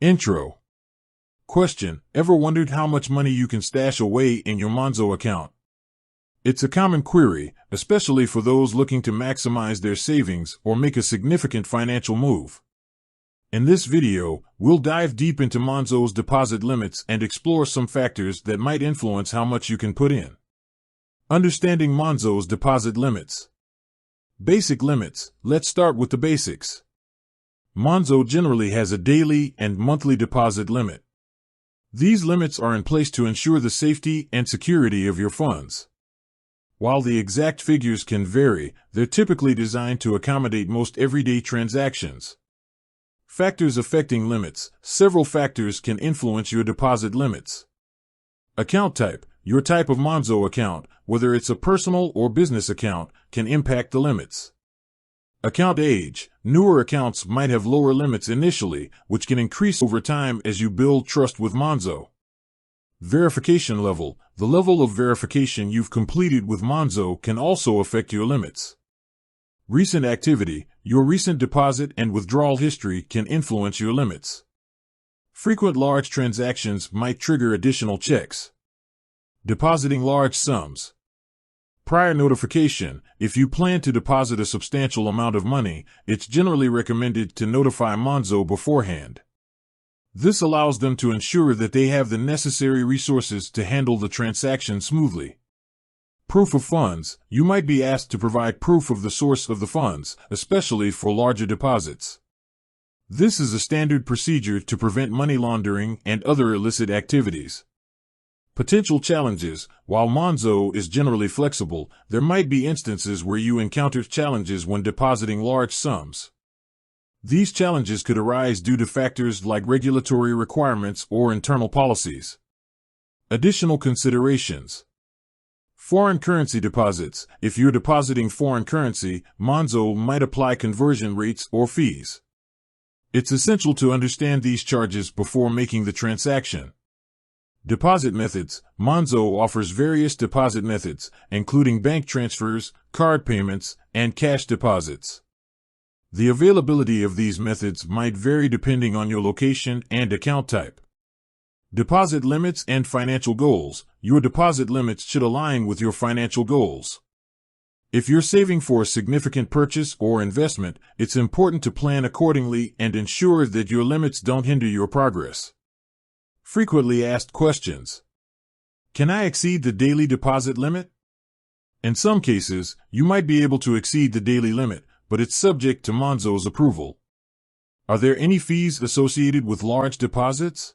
Intro. Question: ever wondered how much money you can stash away in your Monzo account? It's a common query, especially for those looking to maximize their savings or make a significant financial move. In this video, we'll dive deep into Monzo's deposit limits and explore some factors that might influence how much you can put in. Understanding Monzo's deposit limits. Basic limits. Let's start with the basics. Monzo generally has a daily and monthly deposit limit. These limits are in place to ensure the safety and security of your funds. While the exact figures can vary, they're typically designed to accommodate most everyday transactions. Factors affecting limits. Several factors can influence your deposit limits. Account type. Your type of Monzo account, whether it's a personal or business account, can impact the limits. Account age. Newer accounts might have lower limits initially, which can increase over time as you build trust with Monzo. Verification level. The level of verification you've completed with Monzo can also affect your limits. Recent activity. Your recent deposit and withdrawal history can influence your limits. Frequent large transactions might trigger additional checks. Depositing large sums. Prior notification. If you plan to deposit a substantial amount of money, it's generally recommended to notify Monzo beforehand. This allows them to ensure that they have the necessary resources to handle the transaction smoothly. Proof of funds. You might be asked to provide proof of the source of the funds, especially for larger deposits. This is a standard procedure to prevent money laundering and other illicit activities. Potential challenges. While Monzo is generally flexible, there might be instances where you encounter challenges when depositing large sums. These challenges could arise due to factors like regulatory requirements or internal policies. Additional considerations. Foreign currency deposits. If you're depositing foreign currency, Monzo might apply conversion rates or fees. It's essential to understand these charges before making the transaction. Deposit methods. Monzo offers various deposit methods, including bank transfers, card payments, and cash deposits. The availability of these methods might vary depending on your location and account type. Deposit limits and financial goals. Your deposit limits should align with your financial goals. If you're saving for a significant purchase or investment, it's important to plan accordingly and ensure that your limits don't hinder your progress. Frequently asked questions. Can I exceed the daily deposit limit? In some cases, you might be able to exceed the daily limit, but it's subject to Monzo's approval. Are there any fees associated with large deposits?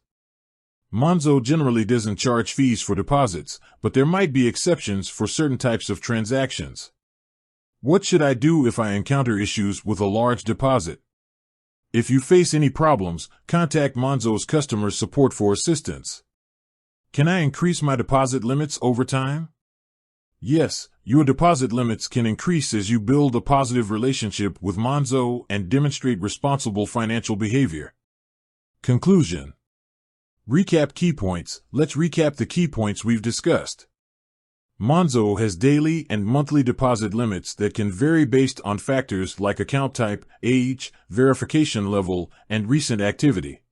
Monzo generally doesn't charge fees for deposits, but there might be exceptions for certain types of transactions. What should I do if I encounter issues with a large deposit? If you face any problems, contact Monzo's customer support for assistance. Can I increase my deposit limits over time? Yes, your deposit limits can increase as you build a positive relationship with Monzo and demonstrate responsible financial behavior. Conclusion. Recap key points. Let's recap the key points we've discussed. Monzo has daily and monthly deposit limits that can vary based on factors like account type, age, verification level, and recent activity.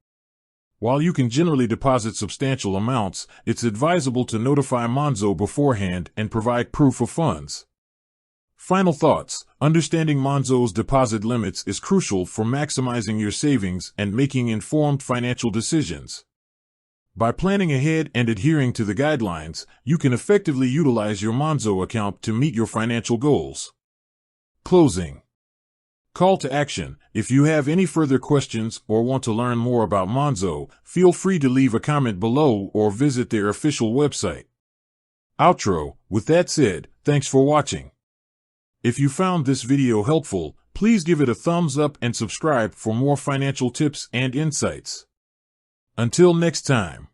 While you can generally deposit substantial amounts, it's advisable to notify Monzo beforehand and provide proof of funds. Final thoughts. Understanding Monzo's deposit limits is crucial for maximizing your savings and making informed financial decisions. By planning ahead and adhering to the guidelines, you can effectively utilize your Monzo account to meet your financial goals. Closing. Call to action. If you have any further questions or want to learn more about Monzo, feel free to leave a comment below or visit their official website. Outro. With that said, thanks for watching. If you found this video helpful, please give it a thumbs up and subscribe for more financial tips and insights. Until next time.